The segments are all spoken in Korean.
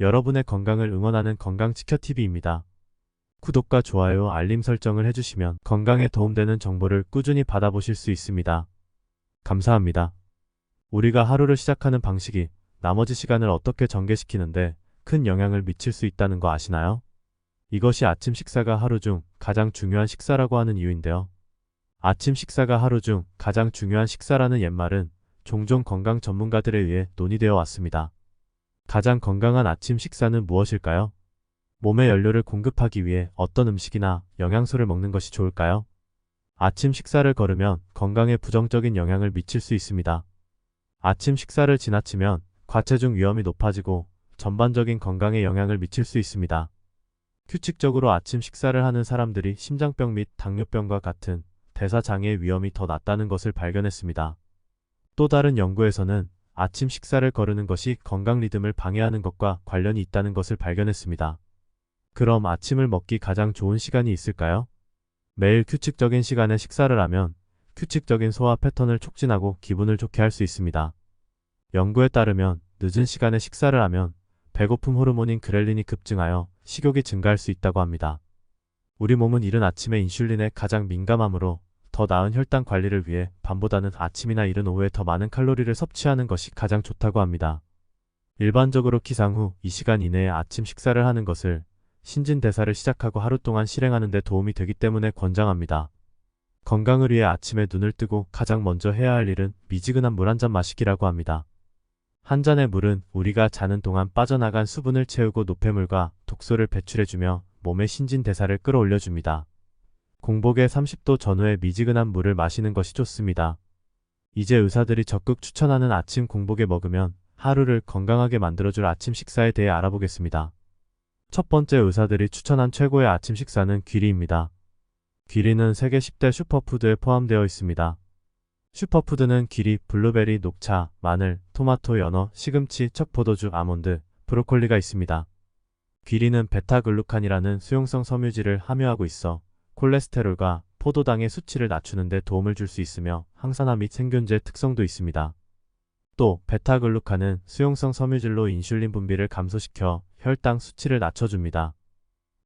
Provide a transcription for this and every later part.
여러분의 건강을 응원하는 건강지켜TV입니다. 구독과 좋아요, 알림 설정을 해주시면 건강에 도움되는 정보를 꾸준히 받아보실 수 있습니다. 감사합니다. 우리가 하루를 시작하는 방식이 나머지 시간을 어떻게 전개시키는데 큰 영향을 미칠 수 있다는 거 아시나요? 이것이 아침 식사가 하루 중 가장 중요한 식사라고 하는 이유인데요. 아침 식사가 하루 중 가장 중요한 식사라는 옛말은 종종 건강 전문가들에 의해 논의되어 왔습니다. 가장 건강한 아침 식사는 무엇일까요? 몸에 연료를 공급하기 위해 어떤 음식이나 영양소를 먹는 것이 좋을까요? 아침 식사를 거르면 건강에 부정적인 영향을 미칠 수 있습니다. 아침 식사를 지나치면 과체중 위험이 높아지고 전반적인 건강에 영향을 미칠 수 있습니다. 규칙적으로 아침 식사를 하는 사람들이 심장병 및 당뇨병과 같은 대사장애 위험이 더 낮다는 것을 발견했습니다. 또 다른 연구에서는 아침 식사를 거르는 것이 건강 리듬을 방해하는 것과 관련이 있다는 것을 발견했습니다. 그럼 아침을 먹기 가장 좋은 시간이 있을까요? 매일 규칙적인 시간에 식사를 하면 규칙적인 소화 패턴을 촉진하고 기분을 좋게 할 수 있습니다. 연구에 따르면 늦은 시간에 식사를 하면 배고픔 호르몬인 그렐린이 급증하여 식욕이 증가할 수 있다고 합니다. 우리 몸은 이른 아침에 인슐린에 가장 민감하므로 더 나은 혈당 관리를 위해 밤보다는 아침이나 이른 오후에 더 많은 칼로리를 섭취하는 것이 가장 좋다고 합니다. 일반적으로 기상 후 2시간 이내에 아침 식사를 하는 것을 신진대사를 시작하고 하루 동안 실행하는 데 도움이 되기 때문에 권장합니다. 건강을 위해 아침에 눈을 뜨고 가장 먼저 해야 할 일은 미지근한 물 한 잔 마시기라고 합니다. 한 잔의 물은 우리가 자는 동안 빠져나간 수분을 채우고 노폐물과 독소를 배출해주며 몸의 신진대사를 끌어올려줍니다. 공복에 30도 전후에 미지근한 물을 마시는 것이 좋습니다. 이제 의사들이 적극 추천하는 아침 공복에 먹으면 하루를 건강하게 만들어줄 아침 식사에 대해 알아보겠습니다. 첫 번째 의사들이 추천한 최고의 아침 식사는 귀리입니다. 귀리는 세계 10대 슈퍼푸드에 포함되어 있습니다. 슈퍼푸드는 귀리, 블루베리, 녹차, 마늘, 토마토, 연어, 시금치, 척포도주, 아몬드, 브로콜리가 있습니다. 귀리는 베타글루칸이라는 수용성 섬유질을 함유하고 있어 콜레스테롤과 포도당의 수치를 낮추는 데 도움을 줄 수 있으며 항산화 및 생균제 특성도 있습니다. 또 베타글루칸은 수용성 섬유질로 인슐린 분비를 감소시켜 혈당 수치를 낮춰줍니다.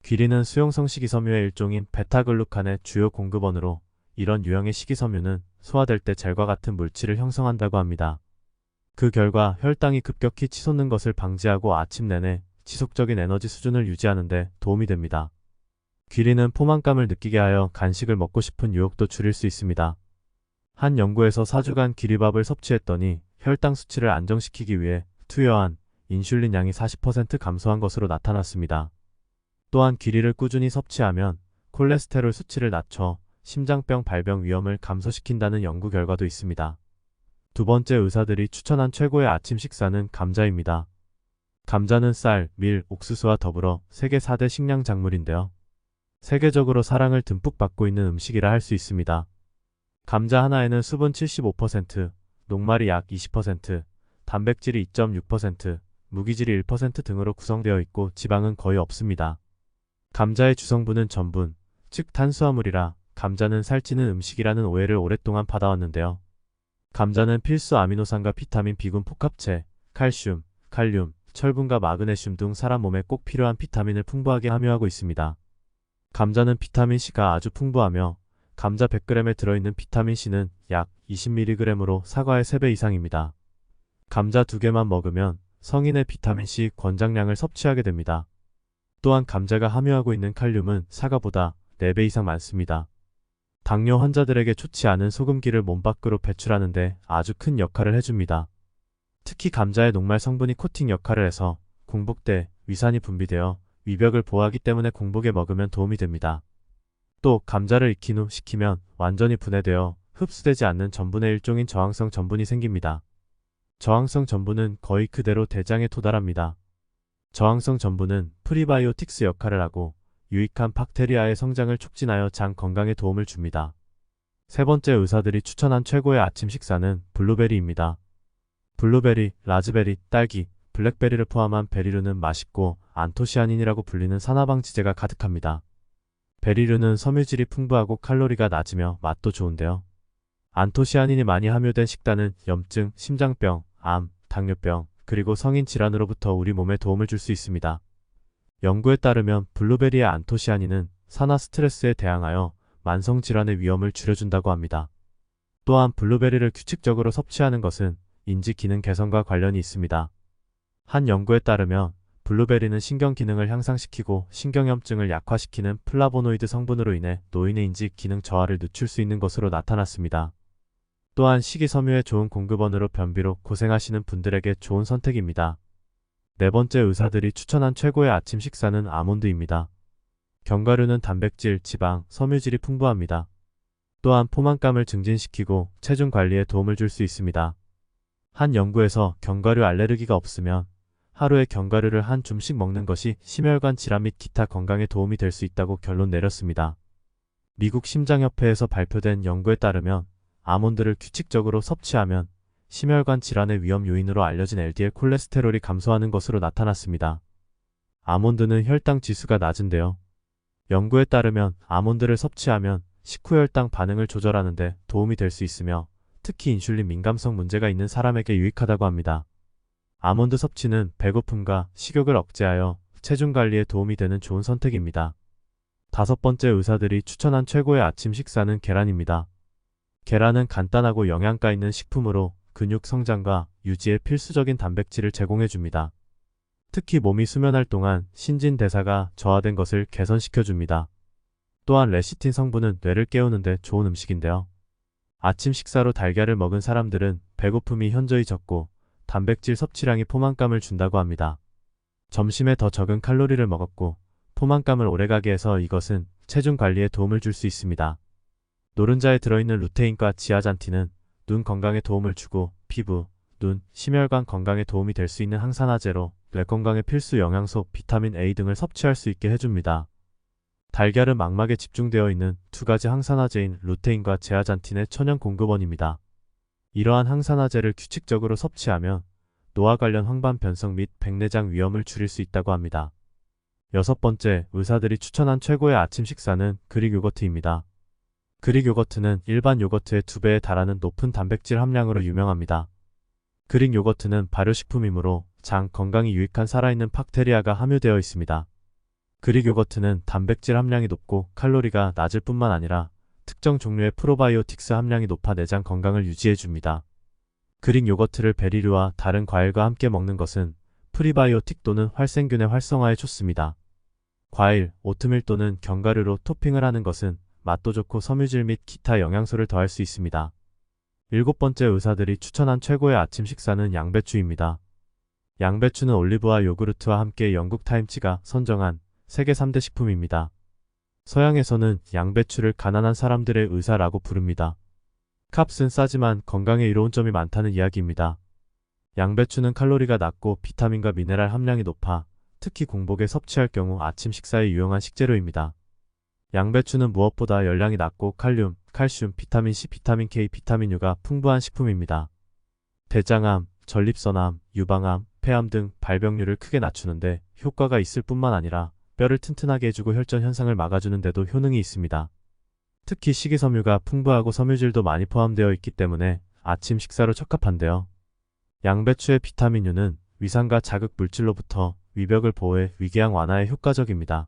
귀리는 수용성 식이섬유의 일종인 베타글루칸의 주요 공급원으로 이런 유형의 식이섬유는 소화될 때 젤과 같은 물질을 형성한다고 합니다. 그 결과 혈당이 급격히 치솟는 것을 방지하고 아침 내내 지속적인 에너지 수준을 유지하는 데 도움이 됩니다. 귀리는 포만감을 느끼게 하여 간식을 먹고 싶은 유혹도 줄일 수 있습니다. 한 연구에서 4주간 귀리밥을 섭취했더니 혈당 수치를 안정시키기 위해 투여한 인슐린 양이 40% 감소한 것으로 나타났습니다. 또한 귀리를 꾸준히 섭취하면 콜레스테롤 수치를 낮춰 심장병 발병 위험을 감소시킨다는 연구 결과도 있습니다. 두 번째 의사들이 추천한 최고의 아침 식사는 감자입니다. 감자는 쌀, 밀, 옥수수와 더불어 세계 4대 식량 작물인데요. 세계적으로 사랑을 듬뿍 받고 있는 음식이라 할 수 있습니다. 감자 하나에는 수분 75%, 녹말이 약 20%, 단백질이 2.6%, 무기질이 1% 등으로 구성되어 있고 지방은 거의 없습니다. 감자의 주성분은 전분, 즉 탄수화물이라 감자는 살찌는 음식이라는 오해를 오랫동안 받아왔는데요. 감자는 필수 아미노산과 비타민 B군 복합체, 칼슘, 칼륨, 철분과 마그네슘 등 사람 몸에 꼭 필요한 비타민을 풍부하게 함유하고 있습니다. 감자는 비타민C가 아주 풍부하며 감자 100g에 들어있는 비타민C는 약 20mg으로 사과의 3배 이상입니다. 감자 2개만 먹으면 성인의 비타민C 권장량을 섭취하게 됩니다. 또한 감자가 함유하고 있는 칼륨은 사과보다 4배 이상 많습니다. 당뇨 환자들에게 좋지 않은 소금기를 몸 밖으로 배출하는 데 아주 큰 역할을 해줍니다. 특히 감자의 녹말 성분이 코팅 역할을 해서 공복 때 위산이 분비되어 위벽을 보호하기 때문에 공복에 먹으면 도움이 됩니다. 또 감자를 익힌 후 식히면 완전히 분해되어 흡수되지 않는 전분의 일종인 저항성 전분이 생깁니다. 저항성 전분은 거의 그대로 대장에 도달합니다. 저항성 전분은 프리바이오틱스 역할을 하고 유익한 박테리아의 성장을 촉진하여 장 건강에 도움을 줍니다. 세 번째 의사들이 추천한 최고의 아침 식사는 블루베리입니다. 블루베리, 라즈베리, 딸기, 블랙베리를 포함한 베리류는 맛있고 안토시아닌이라고 불리는 산화방지제가 가득합니다. 베리류는 섬유질이 풍부하고 칼로리가 낮으며 맛도 좋은데요. 안토시아닌이 많이 함유된 식단은 염증, 심장병, 암, 당뇨병, 그리고 성인 질환으로부터 우리 몸에 도움을 줄 수 있습니다. 연구에 따르면 블루베리의 안토시아닌은 산화 스트레스에 대항하여 만성 질환의 위험을 줄여준다고 합니다. 또한 블루베리를 규칙적으로 섭취하는 것은 인지 기능 개선과 관련이 있습니다. 한 연구에 따르면 블루베리는 신경 기능을 향상시키고 신경염증을 약화시키는 플라보노이드 성분으로 인해 노인의 인지 기능 저하를 늦출 수 있는 것으로 나타났습니다. 또한 식이섬유의 좋은 공급원으로 변비로 고생하시는 분들에게 좋은 선택입니다. 네 번째, 의사들이 추천한 최고의 아침 식사는 아몬드입니다. 견과류는 단백질, 지방, 섬유질이 풍부합니다. 또한 포만감을 증진시키고 체중 관리에 도움을 줄 수 있습니다. 한 연구에서 견과류 알레르기가 없으면 하루에 견과류를 한 줌씩 먹는 것이 심혈관 질환 및 기타 건강에 도움이 될 수 있다고 결론 내렸습니다. 미국 심장협회에서 발표된 연구에 따르면 아몬드를 규칙적으로 섭취하면 심혈관 질환의 위험 요인으로 알려진 LDL 콜레스테롤이 감소하는 것으로 나타났습니다. 아몬드는 혈당 지수가 낮은데요. 연구에 따르면 아몬드를 섭취하면 식후 혈당 반응을 조절하는 데 도움이 될 수 있으며 특히 인슐린 민감성 문제가 있는 사람에게 유익하다고 합니다. 아몬드 섭취는 배고픔과 식욕을 억제하여 체중 관리에 도움이 되는 좋은 선택입니다. 다섯 번째, 의사들이 추천한 최고의 아침 식사는 계란입니다. 계란은 간단하고 영양가 있는 식품으로 근육 성장과 유지에 필수적인 단백질을 제공해줍니다. 특히 몸이 수면할 동안 신진대사가 저하된 것을 개선시켜줍니다. 또한 레시틴 성분은 뇌를 깨우는 데 좋은 음식인데요. 아침 식사로 달걀을 먹은 사람들은 배고픔이 현저히 적고 단백질 섭취량이 포만감을 준다고 합니다. 점심에 더 적은 칼로리를 먹었고 포만감을 오래가게 해서 이것은 체중 관리에 도움을 줄 수 있습니다. 노른자에 들어있는 루테인과 지아잔틴은 눈 건강에 도움을 주고 피부, 눈, 심혈관 건강에 도움이 될 수 있는 항산화제로 뇌 건강에 필수 영양소, 비타민 A 등을 섭취할 수 있게 해줍니다. 달걀은 망막에 집중되어 있는 두 가지 항산화제인 루테인과 제아잔틴의 천연 공급원입니다. 이러한 항산화제를 규칙적으로 섭취하면 노화 관련 황반 변성 및 백내장 위험을 줄일 수 있다고 합니다. 여섯 번째, 의사들이 추천한 최고의 아침 식사는 그릭 요거트입니다. 그릭 요거트는 일반 요거트의 2배에 달하는 높은 단백질 함량으로 유명합니다. 그릭 요거트는 발효식품이므로 장 건강이 유익한 살아있는 박테리아가 함유되어 있습니다. 그릭 요거트는 단백질 함량이 높고 칼로리가 낮을 뿐만 아니라 특정 종류의 프로바이오틱스 함량이 높아 내장 건강을 유지해줍니다. 그릭 요거트를 베리류와 다른 과일과 함께 먹는 것은 프리바이오틱 또는 활생균의 활성화에 좋습니다. 과일, 오트밀 또는 견과류로 토핑을 하는 것은 맛도 좋고 섬유질 및 기타 영양소를 더할 수 있습니다. 일곱 번째, 의사들이 추천한 최고의 아침 식사는 양배추입니다. 양배추는 올리브와 요구르트와 함께 영국 타임치가 선정한 세계 3대 식품입니다. 서양에서는 양배추를 가난한 사람들의 의사라고 부릅니다. 값은 싸지만 건강에 이로운 점이 많다는 이야기입니다. 양배추는 칼로리가 낮고 비타민과 미네랄 함량이 높아 특히 공복에 섭취할 경우 아침 식사에 유용한 식재료입니다. 양배추는 무엇보다 열량이 낮고 칼륨, 칼슘, 비타민C, 비타민 K, 비타민 U가 풍부한 식품입니다. 대장암, 전립선암, 유방암, 폐암 등 발병률을 크게 낮추는데 효과가 있을 뿐만 아니라 뼈를 튼튼하게 해주고 혈전 현상을 막아주는 데도 효능이 있습니다. 특히 식이섬유가 풍부하고 섬유질도 많이 포함되어 있기 때문에 아침 식사로 적합한데요. 양배추의 비타민 U는 위산과 자극 물질로부터 위벽을 보호해 위궤양 완화에 효과적입니다.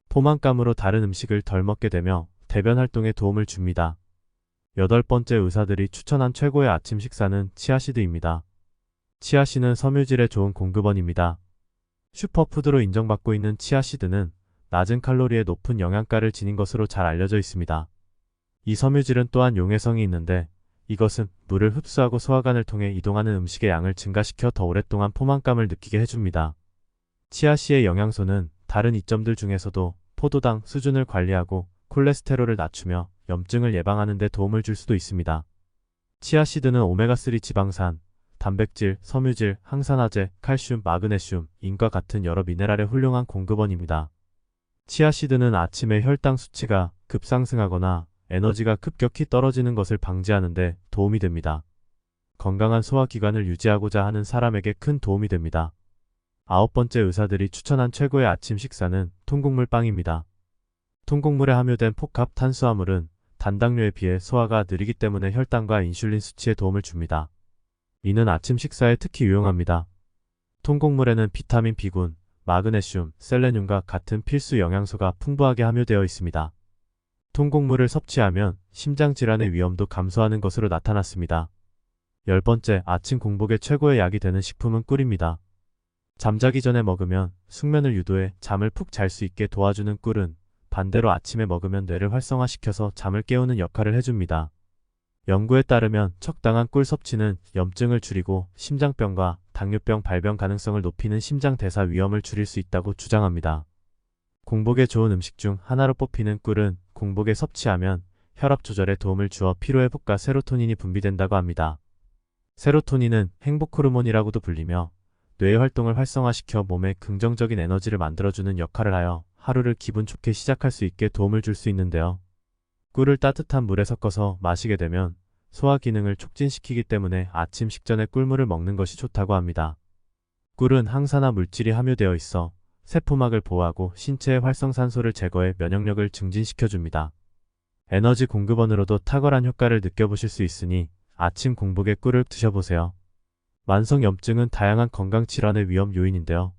포만감으로 다른 음식을 덜 먹게 되며 대변 활동에 도움을 줍니다. 여덟 번째, 의사들이 추천한 최고의 아침 식사는 치아씨드입니다. 치아씨는 섬유질의 좋은 공급원입니다. 슈퍼푸드로 인정받고 있는 치아씨드는 낮은 칼로리에 높은 영양가를 지닌 것으로 잘 알려져 있습니다. 이 섬유질은 또한 용해성이 있는데 이것은 물을 흡수하고 소화관을 통해 이동하는 음식의 양을 증가시켜 더 오랫동안 포만감을 느끼게 해줍니다. 치아씨의 영양소는 다른 이점들 중에서도 포도당 수준을 관리하고 콜레스테롤을 낮추며 염증을 예방하는 데 도움을 줄 수도 있습니다. 치아씨드는 오메가3 지방산, 단백질, 섬유질, 항산화제, 칼슘, 마그네슘, 인과 같은 여러 미네랄의 훌륭한 공급원입니다. 치아씨드는 아침에 혈당 수치가 급상승하거나 에너지가 급격히 떨어지는 것을 방지하는 데 도움이 됩니다. 건강한 소화기관을 유지하고자 하는 사람에게 큰 도움이 됩니다. 아홉 번째, 의사들이 추천한 최고의 아침 식사는 통곡물 빵입니다. 통곡물에 함유된 포캅 탄수화물은 단당류에 비해 소화가 느리기 때문에 혈당과 인슐린 수치에 도움을 줍니다. 이는 아침 식사에 특히 유용합니다. 통곡물에는 비타민 B군, 마그네슘, 셀레늄과 같은 필수 영양소가 풍부하게 함유되어 있습니다. 통곡물을 섭취하면 심장 질환의 위험도 감소하는 것으로 나타났습니다. 10번째, 아침 공복에 최고의 약이 되는 식품은 꿀입니다. 잠자기 전에 먹으면 숙면을 유도해 잠을 푹 잘 수 있게 도와주는 꿀은 반대로 아침에 먹으면 뇌를 활성화시켜서 잠을 깨우는 역할을 해줍니다. 연구에 따르면 적당한 꿀 섭취는 염증을 줄이고 심장병과 당뇨병 발병 가능성을 높이는 심장 대사 위험을 줄일 수 있다고 주장합니다. 공복에 좋은 음식 중 하나로 뽑히는 꿀은 공복에 섭취하면 혈압 조절에 도움을 주어 피로회복과 세로토닌이 분비된다고 합니다. 세로토닌은 행복 호르몬이라고도 불리며 뇌의 활동을 활성화시켜 몸에 긍정적인 에너지를 만들어주는 역할을 하여 하루를 기분 좋게 시작할 수 있게 도움을 줄 수 있는데요. 꿀을 따뜻한 물에 섞어서 마시게 되면 소화 기능을 촉진시키기 때문에 아침 식전에 꿀물을 먹는 것이 좋다고 합니다. 꿀은 항산화 물질이 함유되어 있어 세포막을 보호하고 신체의 활성산소를 제거해 면역력을 증진시켜줍니다. 에너지 공급원으로도 탁월한 효과를 느껴보실 수 있으니 아침 공복에 꿀을 드셔보세요. 만성염증은 다양한 건강질환의 위험 요인인데요.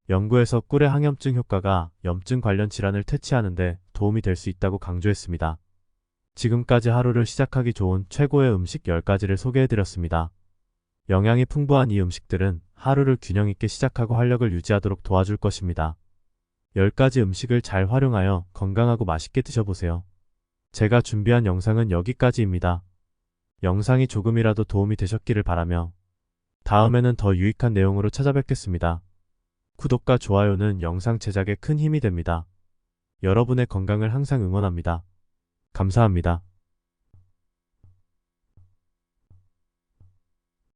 연구에서 꿀의 항염증 효과가 염증 관련 질환을 퇴치하는 데 도움이 될 수 있다고 강조했습니다. 지금까지 하루를 시작하기 좋은 최고의 음식 10가지를 소개해드렸습니다. 영양이 풍부한 이 음식들은 하루를 균형 있게 시작하고 활력을 유지하도록 도와줄 것입니다. 10가지 음식을 잘 활용하여 건강하고 맛있게 드셔보세요. 제가 준비한 영상은 여기까지입니다. 영상이 조금이라도 도움이 되셨기를 바라며 다음에는 더 유익한 내용으로 찾아뵙겠습니다. 구독과 좋아요는 영상 제작에 큰 힘이 됩니다. 여러분의 건강을 항상 응원합니다. 감사합니다.